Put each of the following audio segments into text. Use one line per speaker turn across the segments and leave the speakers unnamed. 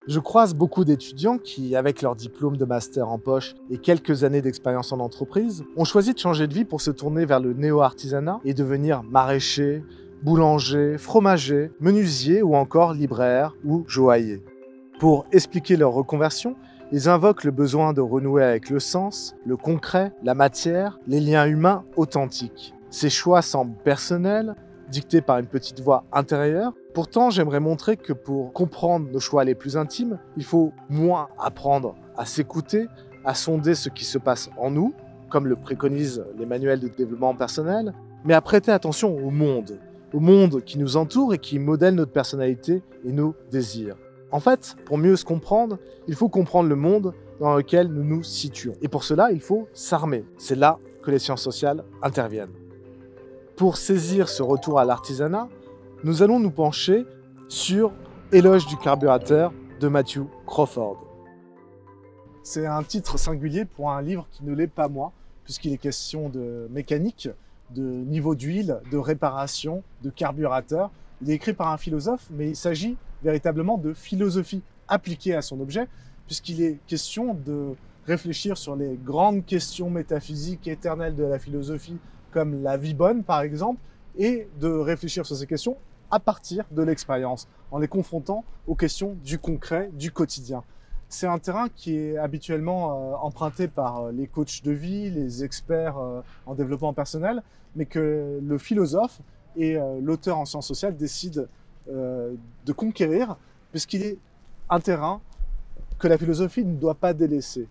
Je croise beaucoup d'étudiants qui, avec leur diplôme de master en poche et quelques années d'expérience en entreprise, ont choisi de changer de vie pour se tourner vers le néo-artisanat et devenir maraîcher, boulanger, fromager, menuisier ou encore libraire ou joaillier. Pour expliquer leur reconversion, ils invoquent le besoin de renouer avec le sens, le concret, la matière, les liens humains authentiques. Ces choix semblent personnels, dictés par une petite voix intérieure. Pourtant, j'aimerais montrer que pour comprendre nos choix les plus intimes, il faut moins apprendre à s'écouter, à sonder ce qui se passe en nous, comme le préconisent les manuels de développement personnel, mais à prêter attention au monde qui nous entoure et qui modèle notre personnalité et nos désirs. En fait, pour mieux se comprendre, il faut comprendre le monde dans lequel nous nous situons. Et pour cela, il faut s'armer. C'est là que les sciences sociales interviennent. Pour saisir ce retour à l'artisanat, nous allons nous pencher sur Éloge du carburateur de Matthew Crawford. C'est un titre singulier pour un livre qui ne l'est pas moins, puisqu'il est question de mécanique, de niveau d'huile, de réparation, de carburateur. Il est écrit par un philosophe, mais il s'agit véritablement de philosophie appliquée à son objet, puisqu'il est question de réfléchir sur les grandes questions métaphysiques éternelles de la philosophie, comme la vie bonne par exemple, et de réfléchir sur ces questions à partir de l'expérience, en les confrontant aux questions du concret, du quotidien. C'est un terrain qui est habituellement emprunté par les coachs de vie, les experts en développement personnel, mais que le philosophe et l'auteur en sciences sociales décident de conquérir, puisqu'il est un terrain que la philosophie ne doit pas délaisser.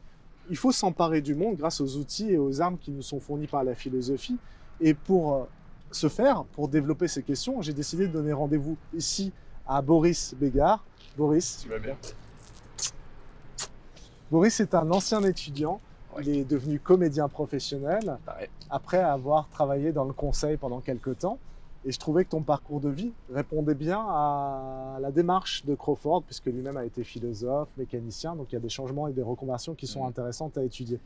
Il faut s'emparer du monde grâce aux outils et aux armes qui nous sont fournis par la philosophie. Et pour ce faire, pour développer ces questions, j'ai décidé de donner rendez-vous ici à Boris Bégard. Boris,
Tu vas bien?
Boris est un ancien étudiant. Il est devenu comédien professionnel après avoir travaillé dans le conseil pendant quelques temps. Et je trouvais que ton parcours de vie répondait bien à la démarche de Crawford, puisque lui-même a été philosophe, mécanicien, donc il y a des changements et des reconversions qui sont intéressantes à étudier.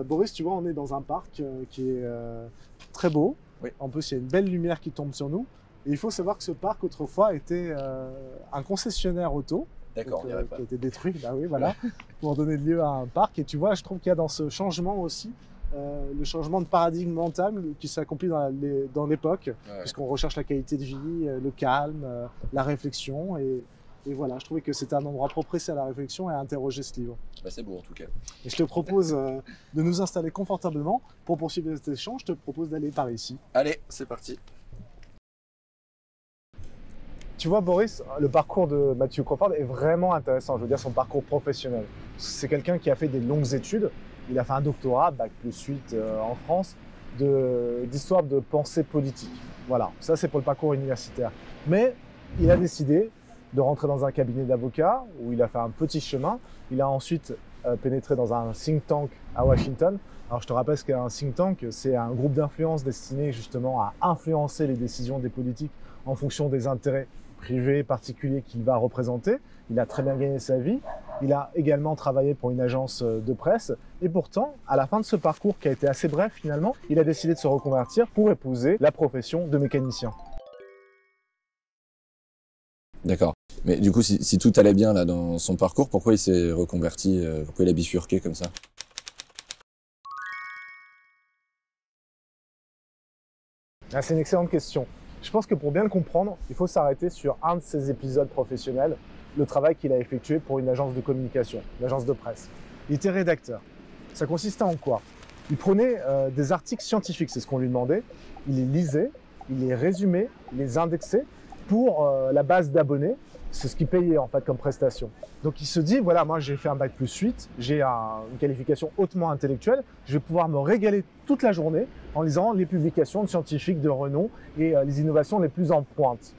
Boris, tu vois, on est dans un parc qui est très beau.
Oui.
En plus, il y a une belle lumière qui tombe sur nous. Et il faut savoir que ce parc, autrefois, était un concessionnaire auto.
D'accord, on
qui
dirait pas.
a été détruit, bah oui, voilà, pour donner lieu à un parc. Et tu vois, je trouve qu'il y a dans ce changement aussi le changement de paradigme mental qui s'accomplit dans l'époque, puisqu'on recherche la qualité de vie, le calme, la réflexion. Et voilà, je trouvais que c'était un endroit propice à la réflexion et à interroger ce livre.
Bah, c'est beau en tout cas.
Et je te propose de nous installer confortablement. Pour poursuivre cet échange, je te propose d'aller par ici.
Allez, c'est parti.
Tu vois, Boris, le parcours de Matthew Crawford est vraiment intéressant. Je veux dire, son parcours professionnel. C'est quelqu'un qui a fait des longues études. Il a fait un doctorat, Bac plus 8 en France, d'histoire de pensée politique. Voilà, ça c'est pour le parcours universitaire. Mais il a décidé de rentrer dans un cabinet d'avocat où il a fait un petit chemin. Il a ensuite pénétré dans un think tank à Washington. Alors je te rappelle ce qu'est un think tank, c'est un groupe d'influence destiné justement à influencer les décisions des politiques en fonction des intérêts privés, particuliers qu'il va représenter. Il a très bien gagné sa vie. Il a également travaillé pour une agence de presse. Et pourtant, à la fin de ce parcours qui a été assez bref finalement, il a décidé de se reconvertir pour épouser la profession de mécanicien.
D'accord. Mais du coup, si tout allait bien là dans son parcours, pourquoi il s'est reconverti, pourquoi il a bifurqué comme ça?
Ah, c'est une excellente question. Je pense que pour bien le comprendre, il faut s'arrêter sur un de ses épisodes professionnels, le travail qu'il a effectué pour une agence de communication, une agence de presse. Il était rédacteur. Ça consistait en quoi? Il prenait des articles scientifiques, c'est ce qu'on lui demandait, il les lisait, il les résumait, il les indexait pour la base d'abonnés. C'est ce qu'il payait en fait comme prestation. Donc il se dit, voilà, moi j'ai fait un Bac plus 8, j'ai une qualification hautement intellectuelle, je vais pouvoir me régaler toute la journée en lisant les publications de scientifiques de renom et les innovations les plus en pointe.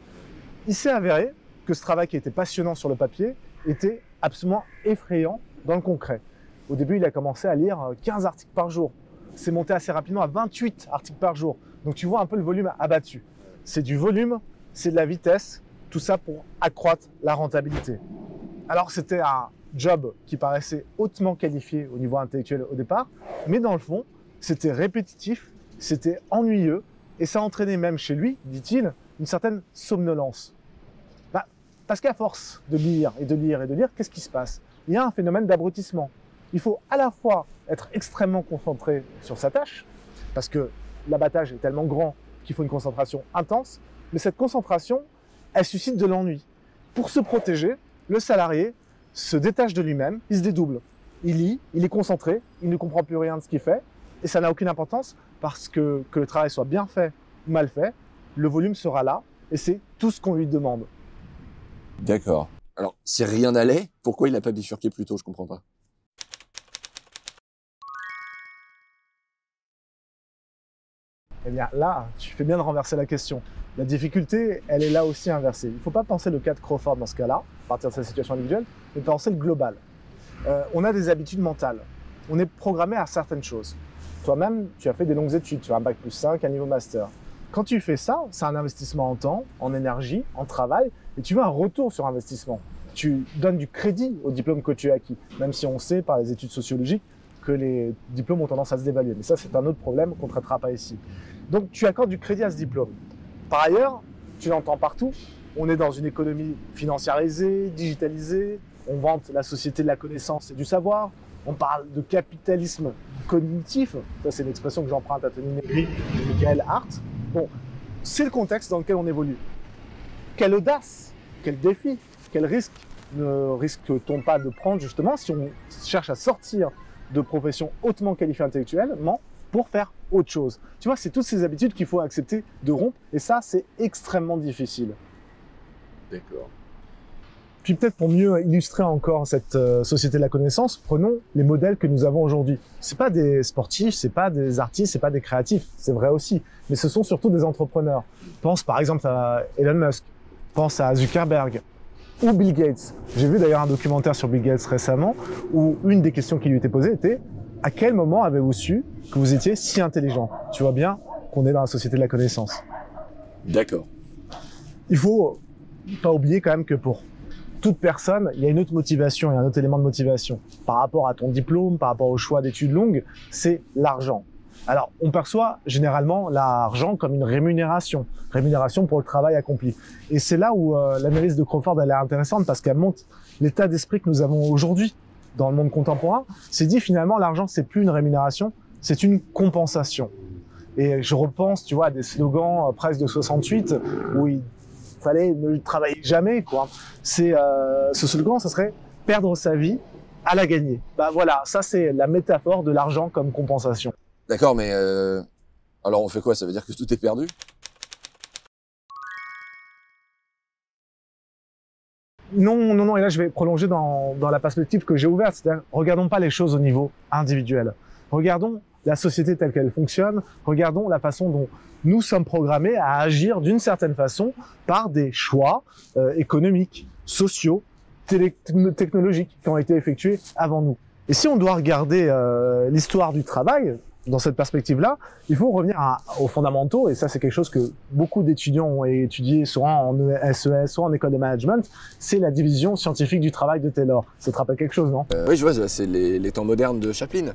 Il s'est avéré que ce travail qui était passionnant sur le papier était absolument effrayant dans le concret. Au début, il a commencé à lire 15 articles par jour. C'est monté assez rapidement à 28 articles par jour. Donc tu vois un peu le volume abattu. C'est du volume, c'est de la vitesse, tout ça pour accroître la rentabilité. Alors c'était un job qui paraissait hautement qualifié au niveau intellectuel au départ, mais dans le fond, c'était répétitif, c'était ennuyeux, et ça entraînait même chez lui, dit-il, une certaine somnolence. Parce qu'à force de lire et de lire et de lire, qu'est-ce qui se passe? Il y a un phénomène d'abrutissement. Il faut à la fois être extrêmement concentré sur sa tâche, parce que l'abattage est tellement grand qu'il faut une concentration intense, mais cette concentration, elle suscite de l'ennui. Pour se protéger, le salarié se détache de lui-même, il se dédouble. Il lit, il est concentré, il ne comprend plus rien de ce qu'il fait, et ça n'a aucune importance parce que le travail soit bien fait ou mal fait, le volume sera là, et c'est tout ce qu'on lui demande.
D'accord. Alors, si rien n'allait, pourquoi il n'a pas bifurqué plus tôt? Je comprends pas.
Eh bien là, tu fais bien de renverser la question. La difficulté, elle est là aussi inversée. Il ne faut pas penser le cas de Crawford dans ce cas-là, à partir de sa situation individuelle, mais penser le global. On a des habitudes mentales. On est programmé à certaines choses. Toi-même, tu as fait des longues études, tu as un bac plus 5, un niveau master. Quand tu fais ça, c'est un investissement en temps, en énergie, en travail, et tu veux un retour sur investissement. Tu donnes du crédit au diplôme que tu as acquis, même si on sait par les études sociologiques que les diplômes ont tendance à se dévaluer. Mais ça, c'est un autre problème qu'on ne traitera pas ici. Donc, tu accordes du crédit à ce diplôme. Par ailleurs, tu l'entends partout, on est dans une économie financiarisée, digitalisée, on vante la société de la connaissance et du savoir, on parle de capitalisme cognitif, ça c'est une expression que j'emprunte à Tony Negri et Michael Hart. Bon, c'est le contexte dans lequel on évolue. Quelle audace, quel défi, quel risque ne risque-t-on pas de prendre justement si on cherche à sortir de professions hautement qualifiées intellectuellement pour faire autre chose. Tu vois, c'est toutes ces habitudes qu'il faut accepter de rompre, et ça, c'est extrêmement difficile.
D'accord.
Puis peut-être pour mieux illustrer encore cette société de la connaissance, prenons les modèles que nous avons aujourd'hui. C'est pas des sportifs, c'est pas des artistes, c'est pas des créatifs, c'est vrai aussi, mais ce sont surtout des entrepreneurs. Pense par exemple à Elon Musk, pense à Zuckerberg ou Bill Gates. J'ai vu d'ailleurs un documentaire sur Bill Gates récemment où une des questions qui lui était posée était: à quel moment avez-vous su que vous étiez si intelligent? Tu vois bien qu'on est dans la société de la connaissance.
D'accord.
Il faut pas oublier quand même que pour toute personne, il y a une autre motivation, il y a un autre élément de motivation. Par rapport à ton diplôme, par rapport au choix d'études longues, c'est l'argent. Alors, on perçoit généralement l'argent comme une rémunération pour le travail accompli. Et c'est là où l'analyse de Crawford elle est intéressante parce qu'elle montre l'état d'esprit que nous avons aujourd'hui dans le monde contemporain. C'est dit finalement, l'argent, c'est plus une rémunération, c'est une compensation. Et je repense, tu vois, à des slogans presque de 68 où il fallait ne travailler jamais, quoi. C'est ce slogan, ça serait perdre sa vie à la gagner. Bah voilà, ça c'est la métaphore de l'argent comme compensation.
D'accord, mais alors on fait quoi? Ça veut dire que tout est perdu?
Non, et là je vais prolonger dans la perspective que j'ai ouverte, c'est-à-dire regardons pas les choses au niveau individuel. Regardons la société telle qu'elle fonctionne, regardons la façon dont nous sommes programmés à agir d'une certaine façon par des choix économiques, sociaux, technologiques qui ont été effectués avant nous. Et si on doit regarder l'histoire du travail, dans cette perspective-là, il faut revenir aux fondamentaux, et ça c'est quelque chose que beaucoup d'étudiants ont étudié soit en SES, soit en école de management, c'est la division scientifique du travail de Taylor. Ça te rappelle quelque chose, non?
Oui, je vois, c'est les temps modernes de Chaplin.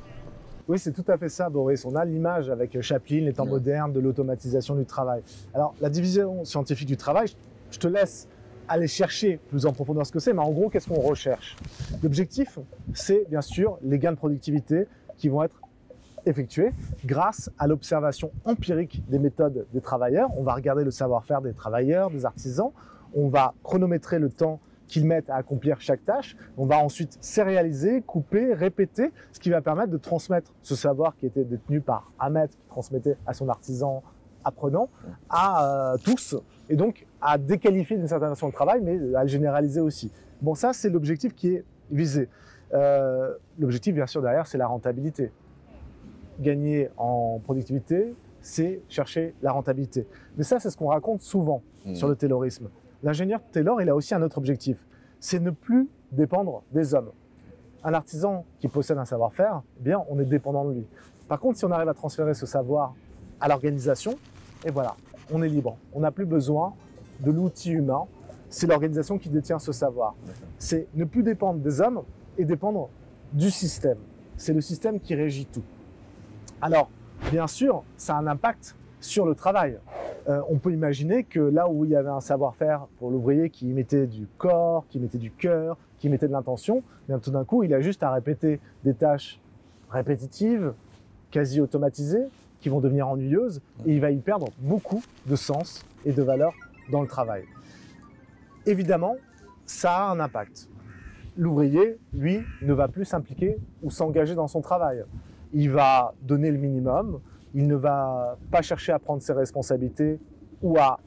Oui, c'est tout à fait ça, Boris. On a l'image avec Chaplin, les temps modernes de l'automatisation du travail. Alors, la division scientifique du travail, je te laisse aller chercher plus en profondeur ce que c'est, mais en gros, qu'est-ce qu'on recherche? L'objectif, c'est bien sûr les gains de productivité qui vont être effectués grâce à l'observation empirique des méthodes des travailleurs. On va regarder le savoir-faire des travailleurs, des artisans, on va chronométrer le temps qu'ils mettent à accomplir chaque tâche, on va ensuite sérialiser, couper, répéter, ce qui va permettre de transmettre ce savoir qui était détenu par un maître qui transmettait à son artisan apprenant à tous, et donc à déqualifier d'une certaine façon le travail, mais à le généraliser aussi. Bon, ça c'est l'objectif qui est visé. L'objectif bien sûr derrière c'est la rentabilité. Gagner en productivité, c'est chercher la rentabilité. Mais ça, c'est ce qu'on raconte souvent sur le taylorisme. L'ingénieur Taylor, il a aussi un autre objectif, c'est ne plus dépendre des hommes. Un artisan qui possède un savoir-faire, eh bien, on est dépendant de lui. Par contre, si on arrive à transférer ce savoir à l'organisation, et voilà, on est libre. On n'a plus besoin de l'outil humain, c'est l'organisation qui détient ce savoir. C'est ne plus dépendre des hommes et dépendre du système. C'est le système qui régit tout. Alors, bien sûr, ça a un impact sur le travail. On peut imaginer que là où il y avait un savoir-faire pour l'ouvrier qui mettait du corps, qui mettait du cœur, qui mettait de l'intention, bien tout d'un coup, il a juste à répéter des tâches répétitives, quasi automatisées, qui vont devenir ennuyeuses, et il va y perdre beaucoup de sens et de valeur dans le travail. Évidemment, ça a un impact. L'ouvrier, lui, ne va plus s'impliquer ou s'engager dans son travail. Il va donner le minimum, il ne va pas chercher à prendre ses responsabilités ou à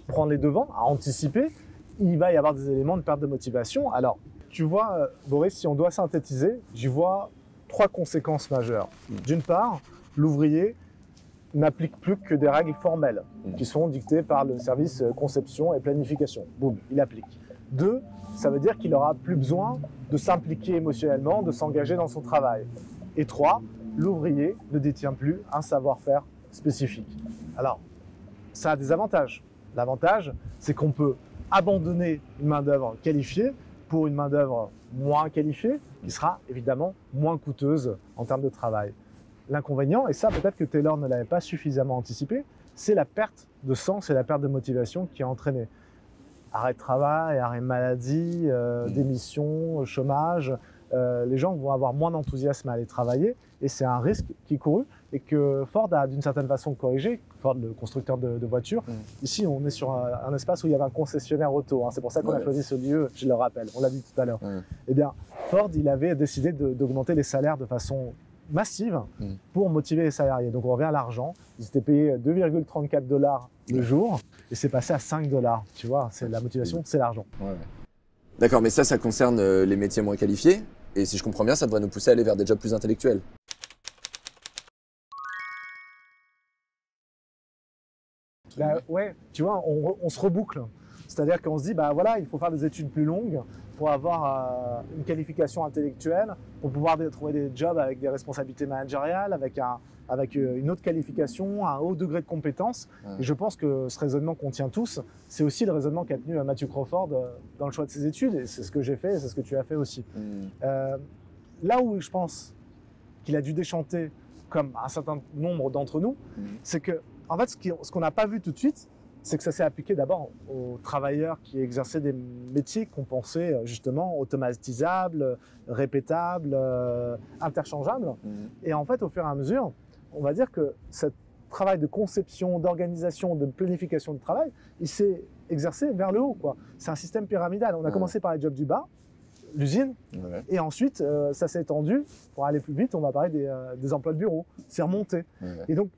prendre les devants, à anticiper. Il va y avoir des éléments de perte de motivation. Alors, tu vois, Boris, si on doit synthétiser, j'y vois 3 conséquences majeures. D'une part, l'ouvrier n'applique plus que des règles formelles qui sont dictées par le service conception et planification. Boum, il applique. 2, ça veut dire qu'il n'aura plus besoin de s'impliquer émotionnellement, de s'engager dans son travail. Et 3, l'ouvrier ne détient plus un savoir-faire spécifique. Alors, ça a des avantages. L'avantage, c'est qu'on peut abandonner une main-d'œuvre qualifiée pour une main-d'œuvre moins qualifiée, qui sera évidemment moins coûteuse en termes de travail. L'inconvénient, et ça peut-être que Taylor ne l'avait pas suffisamment anticipé, c'est la perte de sens et la perte de motivation qui est entraînée. Arrêt de travail, arrêt de maladie, démission, chômage, les gens vont avoir moins d'enthousiasme à aller travailler et c'est un risque qui est couru et que Ford a d'une certaine façon corrigé. Ford, le constructeur de voitures. Ici, on est sur un espace où il y avait un concessionnaire auto. C'est pour ça qu'on a choisi ce lieu, je le rappelle, on l'a dit tout à l'heure. Eh bien, Ford, il avait décidé d'augmenter les salaires de façon massive pour motiver les salariés. Donc on revient à l'argent. Ils étaient payés 2,34 $ le jour et c'est passé à 5 $. Tu vois, c'est la motivation, c'est l'argent.
D'accord, mais ça concerne les métiers moins qualifiés. Et si je comprends bien, ça devrait nous pousser à aller vers des jobs plus intellectuels.
Ouais, tu vois, on se reboucle. C'est-à-dire qu'on se dit, bah voilà, il faut faire des études plus longues pour avoir une qualification intellectuelle, pour pouvoir trouver des jobs avec des responsabilités managériales, avec une autre qualification, un haut degré de compétence. Et je pense que ce raisonnement qu'on tient tous, c'est aussi le raisonnement qu'a tenu Matthew Crawford dans le choix de ses études. Et c'est ce que j'ai fait, et c'est ce que tu as fait aussi. Là où je pense qu'il a dû déchanter, comme un certain nombre d'entre nous, c'est que, en fait, ce qu'on n'a pas vu tout de suite, c'est que ça s'est appliqué d'abord aux travailleurs qui exerçaient des métiers qu'on pensait justement automatisables, répétables, interchangeables. Et en fait, au fur et à mesure, on va dire que ce travail de conception, d'organisation, de planification de travail, il s'est exercé vers le haut, quoi. C'est un système pyramidal. On a commencé par les jobs du bas, l'usine, et ensuite, ça s'est étendu. Pour aller plus vite, on va parler des emplois de bureau. C'est remonté. Et donc,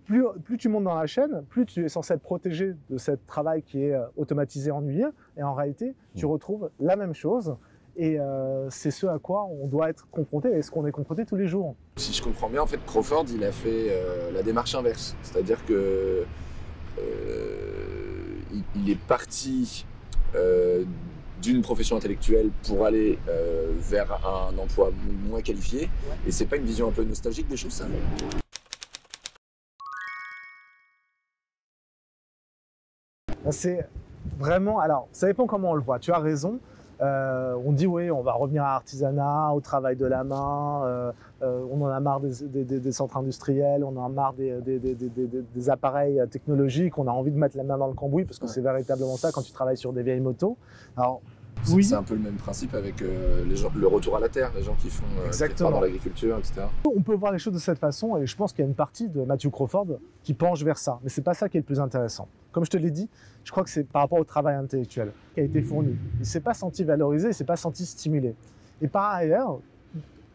plus tu montes dans la chaîne, plus tu es censé être protégé de ce travail qui est automatisé, ennuyeux. Et en réalité, tu retrouves la même chose. Et c'est ce à quoi on doit être confronté et ce qu'on est confronté tous les jours.
Si je comprends bien, en fait, Crawford, il a fait la démarche inverse. C'est-à-dire que il est parti d'une profession intellectuelle pour aller vers un emploi moins qualifié. Et c'est pas une vision un peu nostalgique des choses, ça?
C'est vraiment, alors ça dépend comment on le voit, tu as raison, on dit oui, on va revenir à l'artisanat, au travail de la main, on en a marre des centres industriels, on en a marre des appareils technologiques, on a envie de mettre la main dans le cambouis parce que c'est véritablement ça quand tu travailles sur des vieilles motos. Alors, oui.
C'est un peu le même principe avec le retour à la terre, les gens qui font dans l'agriculture, etc.
On peut voir les choses de cette façon et je pense qu'il y a une partie de Matthew Crawford qui penche vers ça. Mais c'est pas ça qui est le plus intéressant. Comme je te l'ai dit, je crois que c'est par rapport au travail intellectuel qui a été fourni. Il ne s'est pas senti valorisé, il ne s'est pas senti stimulé. Et par ailleurs,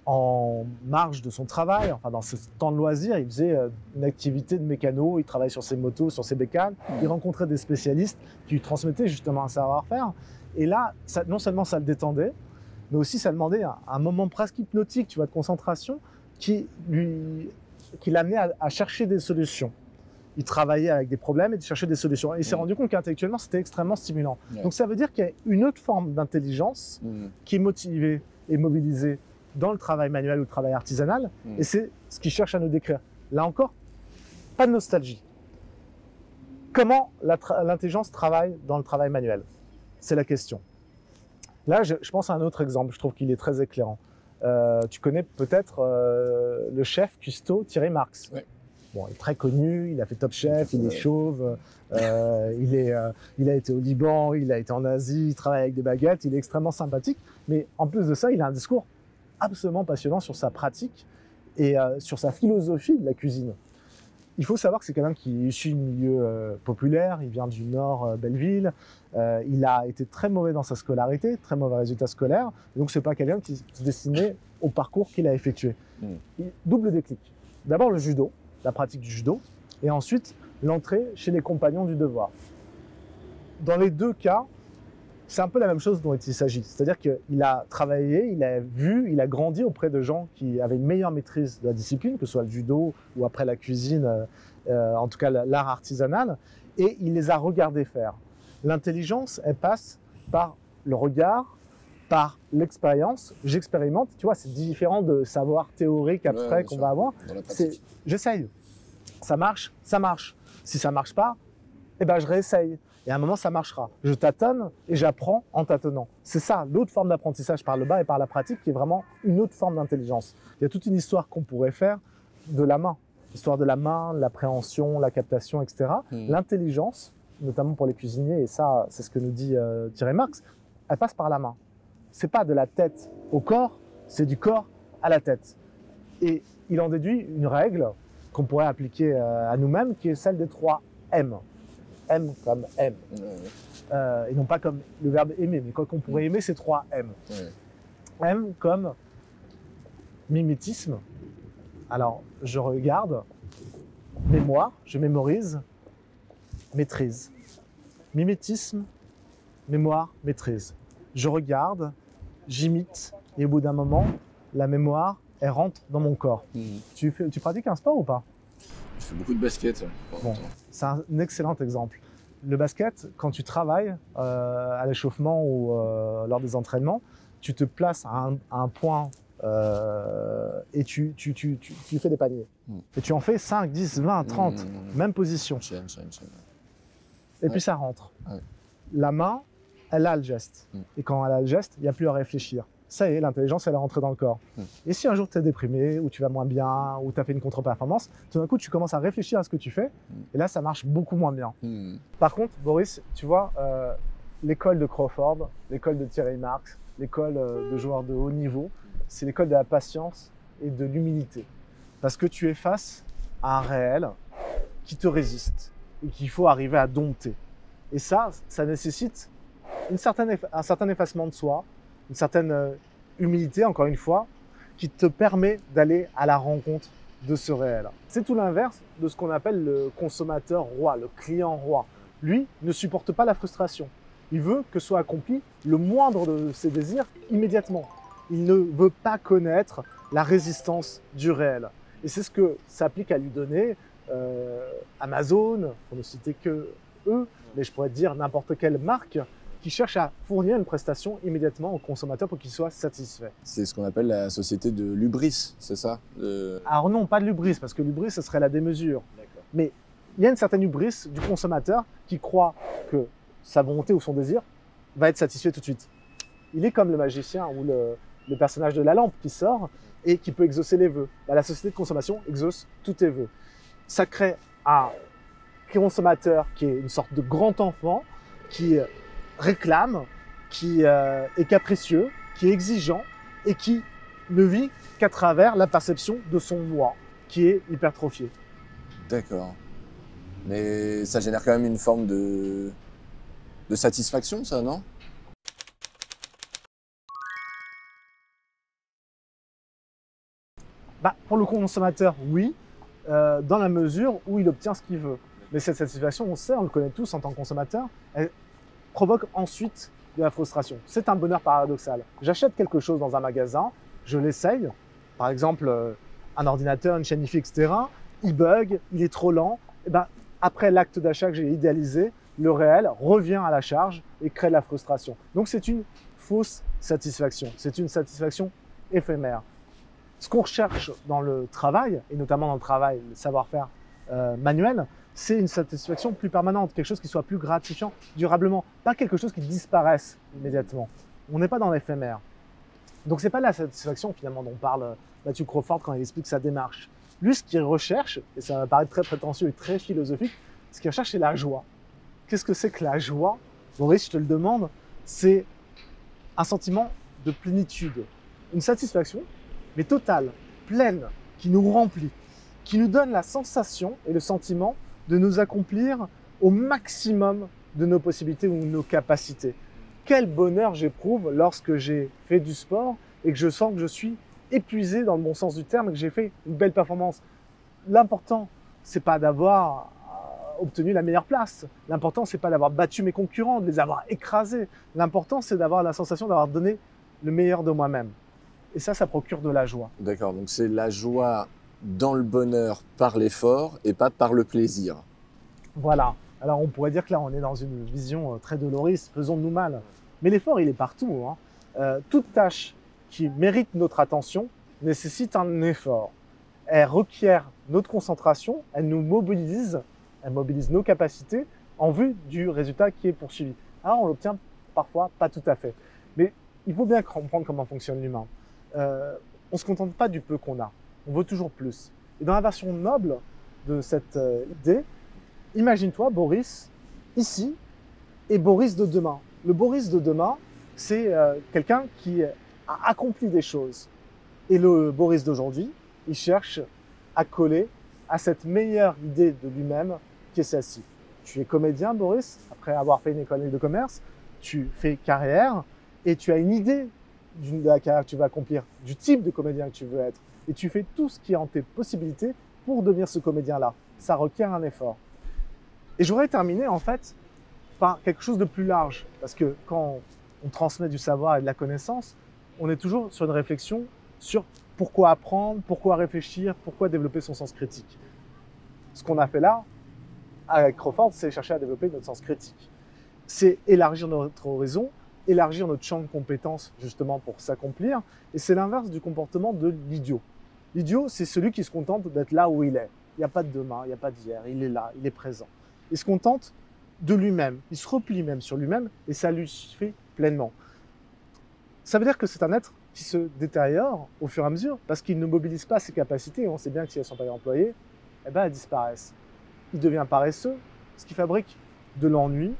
en marge de son travail, enfin dans ce temps de loisir, il faisait une activité de mécano, il travaillait sur ses motos, sur ses bécanes, il rencontrait des spécialistes qui lui transmettaient justement un savoir-faire. Et là, non seulement ça le détendait, mais aussi ça demandait un moment presque hypnotique, tu vois, de concentration, qui l'amenait à chercher des solutions. Il travaillait avec des problèmes et il cherchait des solutions. Et il s'est rendu compte qu'intellectuellement, c'était extrêmement stimulant. Donc ça veut dire qu'il y a une autre forme d'intelligence qui est motivée et mobilisée dans le travail manuel ou le travail artisanal. Et c'est ce qu'il cherche à nous décrire. Là encore, pas de nostalgie. Comment l'intelligence travaille dans le travail manuel? C'est la question. Là, je pense à un autre exemple, je trouve qu'il est très éclairant. Tu connais peut-être le chef cuistot Thierry Marx. Bon, il est très connu, il a fait Top Chef, il est chauve, il a été au Liban, il a été en Asie, il travaille avec des baguettes, il est extrêmement sympathique. Mais en plus de ça, il a un discours absolument passionnant sur sa pratique et sur sa philosophie de la cuisine. Il faut savoir que c'est quelqu'un qui est issu du milieu populaire, il vient du Nord, Belleville, il a été très mauvais dans sa scolarité, très mauvais résultats scolaires, donc c'est pas quelqu'un qui se destinait au parcours qu'il a effectué. Double déclic. D'abord le judo, la pratique du judo, et ensuite l'entrée chez les compagnons du devoir. Dans les deux cas, c'est un peu la même chose dont il s'agit. C'est-à-dire qu'il a travaillé, il a vu, il a grandi auprès de gens qui avaient une meilleure maîtrise de la discipline, que ce soit le judo ou après la cuisine, en tout cas l'art artisanal, et il les a regardés faire. L'intelligence, elle passe par le regard, par l'expérience. J'expérimente, tu vois, c'est différent de savoir théorique, abstrait qu'on va avoir. J'essaye. Ça marche, ça marche. Si ça marche pas, eh ben je réessaye. Et à un moment, ça marchera. Je tâtonne et j'apprends en tâtonnant. C'est ça, l'autre forme d'apprentissage par le bas et par la pratique, qui est vraiment une autre forme d'intelligence. Il y a toute une histoire qu'on pourrait faire de la main. L'histoire de la main, l'appréhension, la captation, etc. L'intelligence, notamment pour les cuisiniers, et ça, c'est ce que nous dit Thierry Marx, elle passe par la main. C'est pas de la tête au corps, c'est du corps à la tête. Et il en déduit une règle qu'on pourrait appliquer à nous-mêmes, qui est celle des 3 M. M comme M. Et non pas comme le verbe aimer, mais quoi qu'on pourrait aimer, c'est 3 M. M comme mimétisme. Alors, je regarde, mémoire, je mémorise, maîtrise. Mimétisme, mémoire, maîtrise. Je regarde, j'imite, et au bout d'un moment, la mémoire, elle rentre dans mon corps. Tu pratiques un sport ou pas?
Je fais beaucoup de basket.
Bon, c'est un excellent exemple. Le basket, quand tu travailles à l'échauffement ou lors des entraînements, tu te places à un point et tu fais des paniers. Et tu en fais 5, 10, 20, 30, même position. Et puis ça rentre. La main, elle a le geste. Et quand elle a le geste, il n'y a plus à réfléchir. Ça y est, l'intelligence, elle est rentrée dans le corps. Et si un jour tu es déprimé, ou tu vas moins bien, ou tu as fait une contre-performance, tout d'un coup, tu commences à réfléchir à ce que tu fais, et là, ça marche beaucoup moins bien. Par contre, Boris, tu vois, l'école de Crawford, l'école de Thierry Marx, l'école de joueurs de haut niveau, c'est l'école de la patience et de l'humilité. Parce que tu es face à un réel qui te résiste, et qu'il faut arriver à dompter. Et ça nécessite un certain effacement de soi, une certaine humilité, encore une fois, qui te permet d'aller à la rencontre de ce réel. C'est tout l'inverse de ce qu'on appelle le consommateur roi, le client roi. Lui ne supporte pas la frustration. Il veut que soit accompli le moindre de ses désirs immédiatement. Il ne veut pas connaître la résistance du réel. Et c'est ce que s'applique à lui donner Amazon, pour ne citer que eux, mais je pourrais te dire n'importe quelle marque qui cherche à fournir une prestation immédiatement au consommateur pour qu'il soit satisfait.
C'est ce qu'on appelle la société de l'hubris, c'est ça?
Alors non, pas de l'hubris, parce que l'hubris, ce serait la démesure. Mais il y a une certaine hubris du consommateur qui croit que sa volonté ou son désir va être satisfait tout de suite. Il est comme le magicien ou le personnage de la lampe qui sort et qui peut exaucer les vœux. La société de consommation exauce tous tes vœux. Ça crée un consommateur qui est une sorte de grand enfant qui réclame, qui est capricieux, qui est exigeant et qui ne vit qu'à travers la perception de son moi, qui est hypertrophié.
D'accord. Mais ça génère quand même une forme de satisfaction, ça, non?
Pour le consommateur, oui, dans la mesure où il obtient ce qu'il veut. Mais cette satisfaction, on sait, on le connaît tous en tant que consommateur, elle provoque ensuite de la frustration. C'est un bonheur paradoxal. J'achète quelque chose dans un magasin, je l'essaye, par exemple un ordinateur, une chaîne Hi-Fi, etc. Il bug, il est trop lent. Et après l'acte d'achat que j'ai idéalisé, le réel revient à la charge et crée de la frustration. Donc c'est une fausse satisfaction, c'est une satisfaction éphémère. Ce qu'on recherche dans le travail, et notamment dans le travail, le savoir-faire manuel, c'est une satisfaction plus permanente, quelque chose qui soit plus gratifiant durablement, pas quelque chose qui disparaisse immédiatement. On n'est pas dans l'éphémère. Donc c'est pas la satisfaction finalement dont parle Matthew Crawford quand il explique sa démarche. Lui, ce qu'il recherche, et ça va paraître très prétentieux et très philosophique, ce qu'il recherche, c'est la joie. Qu'est-ce que c'est que la joie? Boris, je te le demande, c'est un sentiment de plénitude, une satisfaction, mais totale, pleine, qui nous remplit, qui nous donne la sensation et le sentiment de nous accomplir au maximum de nos possibilités ou de nos capacités. Quel bonheur j'éprouve lorsque j'ai fait du sport et que je sens que je suis épuisé dans le bon sens du terme et que j'ai fait une belle performance. L'important, c'est pas d'avoir obtenu la meilleure place. L'important, c'est pas d'avoir battu mes concurrents, de les avoir écrasés. L'important, c'est d'avoir la sensation d'avoir donné le meilleur de moi-même. Et ça procure de la joie.
D'accord, donc c'est la joie dans le bonheur par l'effort et pas par le plaisir.
Voilà. Alors on pourrait dire que là, on est dans une vision très doloriste, faisons-nous mal. Mais l'effort, il est partout, hein. Toute tâche qui mérite notre attention nécessite un effort. Elle requiert notre concentration, elle nous mobilise, elle mobilise nos capacités en vue du résultat qui est poursuivi. Alors on l'obtient parfois pas tout à fait. Mais il faut bien comprendre comment fonctionne l'humain. On ne se contente pas du peu qu'on a, on veut toujours plus. Et dans la version noble de cette idée, imagine-toi Boris ici et Boris de demain. Le Boris de demain, c'est quelqu'un qui a accompli des choses. Et le Boris d'aujourd'hui, il cherche à coller à cette meilleure idée de lui-même qui est celle-ci. Tu es comédien, Boris, après avoir fait une école de commerce, tu fais carrière et tu as une idée de la carrière que tu vas accomplir, du type de comédien que tu veux être. Et tu fais tout ce qui est en tes possibilités pour devenir ce comédien-là. Ça requiert un effort. Et j'aurais terminé en fait par quelque chose de plus large. Parce que quand on transmet du savoir et de la connaissance, on est toujours sur une réflexion sur pourquoi apprendre, pourquoi réfléchir, pourquoi développer son sens critique. Ce qu'on a fait là, avec Crawford, c'est chercher à développer notre sens critique. C'est élargir notre horizon, élargir notre champ de compétences justement pour s'accomplir. Et c'est l'inverse du comportement de l'idiot. L'idiot, c'est celui qui se contente d'être là où il est. Il n'y a pas de demain, il n'y a pas d'hier, il est là, il est présent. Il se contente de lui-même, il se replie même sur lui-même et ça lui suffit pleinement. Ça veut dire que c'est un être qui se détériore au fur et à mesure parce qu'il ne mobilise pas ses capacités. Et on sait bien que si elles ne sont pas employées, eh ben, elles disparaissent. Il devient paresseux, ce qui fabrique de l'ennui,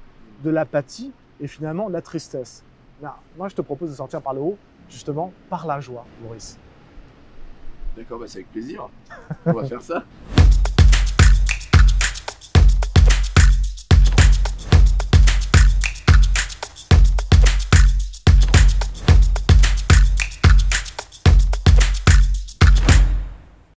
de l'apathie et finalement de la tristesse. Non, moi, je te propose de sortir par le haut, justement par la joie, Maurice.
D'accord, bah c'est avec plaisir. On va faire ça.